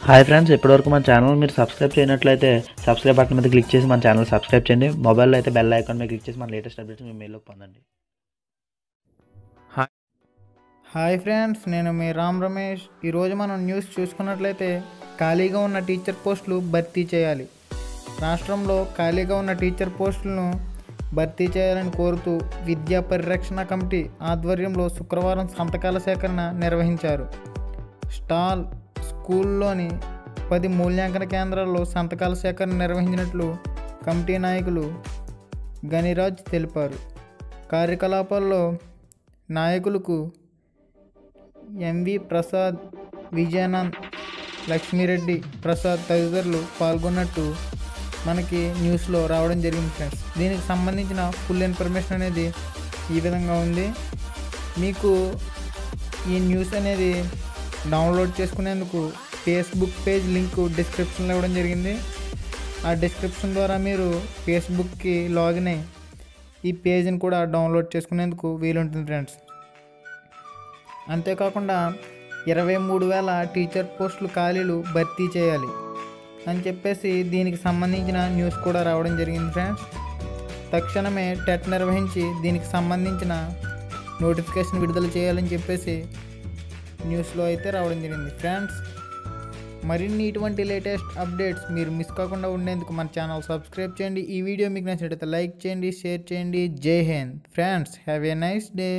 Hi friends, ఇప్పటివరకు మన channel మీరు సబ్స్క్రైబ్ చేయనట్లయితే సబ్స్క్రైబ్ బటన్ మీద క్లిక్ చేసి మన ఛానల్ సబ్స్క్రైబ్ చేయండి. మొబైల్లో అయితే బెల్ ఐకాన్ మీద క్లిక్ చేసి మన లేటెస్ట్ అప్డేట్స్ మీ మెయిల్లోకి పొందండి. హాయ్ ఫ్రెండ్స్, నేను మీ రామ్ రమేష్. ఈరోజు మనం న్యూస్ చూసుకున్నట్లయితే ఖాళీగా ఉన్న టీచర్ పోస్టులు భర్తీ చేయాలి. రాష్ట్రంలో ఖాళీగా ఉన్న టీచర్ పోస్టులను భర్తీ చేయాలని కోరుతూ విద్యా పరిరక్షణ కమిటీ ఆధ్వర్యంలో శుక్రవారం సంతకాల సేకరణ నిర్వహించారు. స్కూల్లోని 10 మూల్యాంకన కేంద్రాల్లో సంతకాల సేకరణ నిర్వహించినట్లు కమిటీ నాయకులు గనిరాజ్ తెలిపారు. కార్యకలాపాల్లో నాయకులకు ఎంవి ప్రసాద్, విజయానంద్, లక్ష్మీరెడ్డి ప్రసాద్ తదితరులు పాల్గొన్నట్టు మనకి న్యూస్లో రావడం జరిగింది ఫ్రెండ్స్. దీనికి సంబంధించిన ఫుల్ ఇన్ఫర్మేషన్ అనేది ఈ విధంగా ఉంది. మీకు ఈ న్యూస్ అనేది డౌన్లోడ్ చేసుకునేందుకు ఫేస్బుక్ పేజ్ లింక్ డిస్క్రిప్షన్లో ఇవ్వడం జరిగింది. ఆ డిస్క్రిప్షన్ ద్వారా మీరు ఫేస్బుక్కి లాగిన్ అయ్యి ఈ పేజ్ని కూడా డౌన్లోడ్ చేసుకునేందుకు వీలుంటుంది ఫ్రెండ్స్. అంతేకాకుండా 23,000 టీచర్ పోస్టులు ఖాళీలు భర్తీ చేయాలి అని చెప్పేసి దీనికి సంబంధించిన న్యూస్ కూడా రావడం జరిగింది ఫ్రెండ్స్. తక్షణమే టెట్ నిర్వహించి దీనికి సంబంధించిన నోటిఫికేషన్ విడుదల చేయాలని చెప్పేసి న్యూస్లో అయితే రావడం జరిగింది ఫ్రెండ్స్. మరిన్ని ఇటువంటి లేటెస్ట్ అప్డేట్స్ మీరు మిస్ కాకుండా ఉండేందుకు మన ఛానల్ సబ్స్క్రైబ్ చేయండి. ఈ వీడియో మీకు నచ్చినట్లయితే లైక్ చేయండి, షేర్ చేయండి. జై Hind friends, have a nice day.